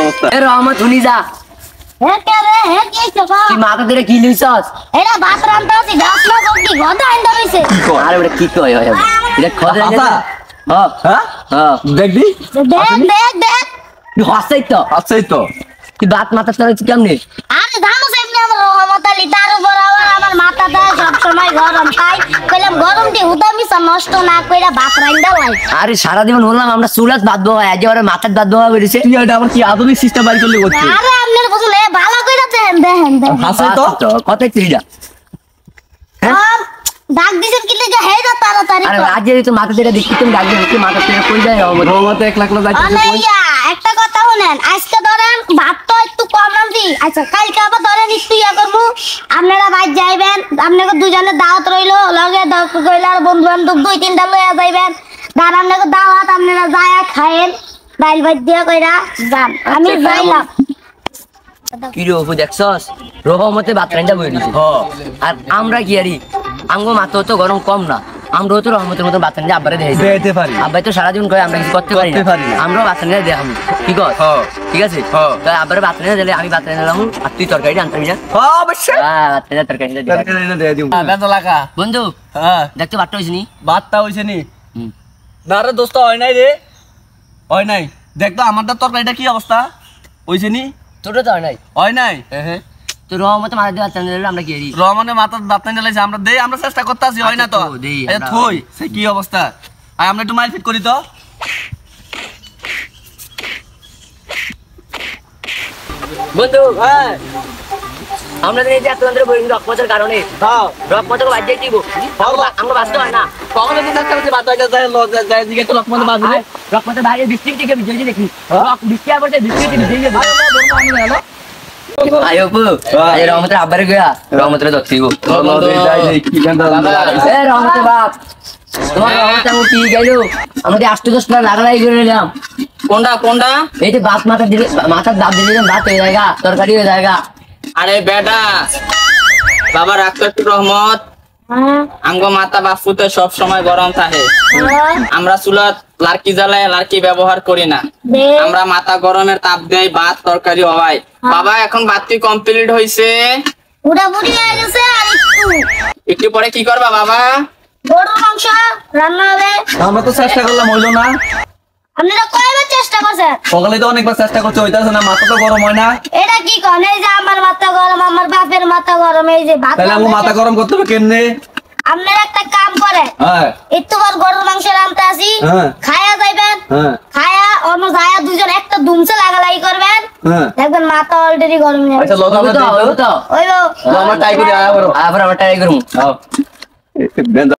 অবস্থা এ রহমত শুনি যা হে কে রে হে কি চকা তুই মাথা ধরে কি লইছস এরা ভাত রান্তা আছে গাছ না করতি গদা আইন্দা রইছে আরে ওটা কি কয় এটা খদে আচ্ছা। হ্যাঁ হ্যাঁ দেখবি দেখ তুই হাসছাই তো আচ্ছাই তো তুই বাত মাথা চলে কেমনে আরে জানো সামনে আমার রহমত আলী তার উপর আবার আমার মাথাটা সব সময় গরম তাই কইলাম গরম দি উদামি নষ্ট না কইরা ভাত রান্না লাই আরে সারা দিন বললাম আমরা চুলাত বাদ দেবো একেবারে মাথার বাদ দেওয়া বেরিয়েছে তুই এটা আবার কি আধুনিক সিস্টেম বাড়ি করলে করছিস আরে আপনার বসলে ভালো কইরা দেন হাসাই তো কথাই তুইটা ডাক দিছেন কি লাগা হেডা তাড়াতাড়ি আরে আজ যদি তো মাথা ধরে দেখি তুমি ডাক দিবি মাথা ধরে কই যায় রহমত রহমতে 1 লাখ যাইতেছে কই আলাইয়া একটা কথা শুনেন আজকে ধরেন ভাত তো একটু কম রাঁধি আচ্ছা কালকে আবার ধরেন একটু ইয়া করবো আপনারা বাইর যাইবেন আপনাকে দুজনে দাওয়াত রইলো লগে কইলা আর বন্ধু বান্ধব 2-3টা লইয়া যাইবেন দান আপনাকে দাওয়াত আপনারা যায়া খায়েন ডাল ভাত দিয়া কইরা যান আমি যাইলাম কি রে অপু দেখছস রহমতে ভাত রান্না বেরিয়েছে আর আমরা কি আরি আমগো মাথা তো গরম কম না আমরাও তো রহমতের মতো ভাত রান্না আব্বারে দিতে পারি আব্বাই তো সারাদিন কয় আমরা কিছু করতে পারি না আমরাও ভাত রান্না দেখাবো কি কর ঠিক আছে তাই আব্বারে ভাত রান্না দিলে আমি ভাত রান্না দিলাম আর তুই তরকারি আনতে না অবশ্যই হ্যাঁ ভাত রান্না তরকারি এনে দিয়ে দিও বেত লাগা বন্ধু হ্যাঁ দেখতে ভাতটা হইছে নি বাতটা হইছে নি না রে দোস্ত হয় নাই রে হয় নাই দেখ তো আমারটা তরকারিটা কি অবস্থা হইছে নি তোরও তো হয় নাই হয় নাই হ্যাঁ তো রহমতে মাথা দিয়ে ভাত রান্না দিলে আমরা কি আরি রহমানে মাথা দাঁত নাই লাইছে আমরা দেই আমরা চেষ্টা করতেছি হয় না তো আচ্ছা, দেই এই থই সে কি অবস্থা আর আমরা একটু মাইল ফিট করি তো বন্ধু হ্যাঁ আমরা এই যে এতন্ত্র বই রকমতের কারণে হ্যাঁ রকমতকে বাদ দিয়ে দিব আমরা বাঁচতে হয় না কখনো কি চেষ্টা করতে বাদ হইতে যায় যায় দিকে তো লক্ষ্মণ বাজবে রকমতের বাইরে বৃষ্টির দিকে বিজয় দেখি বৃষ্টি আবার বৃষ্টির দিকে বিজয় আয়োপু এই রহমতের আব্বারে গয়া রহমতের দক্ষিব এ রহমতের বাপ তোমার রহমতে আমি কি গেল আমাদের 8-10টা লাগালাই করে নিলাম কোনটা এই যে বাপ মাথা দিলে মাথার দাঁত দিলে ভাত হয়ে যায়গা তরকারি হয়ে যায়গা আরে বেটা বাবা রাখতো একটু রহমত আমগো মাথা বাপুতে সব সময় গরম থাকে আমরা চুলাত লার্কি জ্বালায় লার্কি ব্যবহার করি না আমরা মাথা গরমের তাপ দেই ভাত তরকারি হওয়ায় বাবা এখন বাতি কমপ্লিট হইছে পুরাপুরি হয়ে গেছে আর একটু পরে কি করবা বাবা গরুর মাংস রান্না হবে আমরা তো চেষ্টা করলাম হইলো না আপনারা কয়বার চেষ্টা করছেন সকালে তো অনেকবার চেষ্টা করছে হইতাছে না মাথা তো গরম হয় না এটা কি কোন এই যে আমার মাথা গরম আমার বাপের মাথা গরম এই যে ভাত তাহলে আমার মাথা গরম করতে হবে কেমনে আপনারা একটা কাম করেন হ্যাঁ একটু বার গরুর মাংস রান্তে আসি হ্যাঁ। খায়া যাইবেন হ্যাঁ খায়া অন্য যায়া দুজন একটা দুমসে লাগালাই করবেন হ্যাঁ দেখবেন মাথা অলরেডি গরম হয়ে আচ্ছা গেছে লোক আমরা তো দেখো তো ওইবো আমরা ট্রাই করি আবার আবার আমরা ট্রাই করবো আও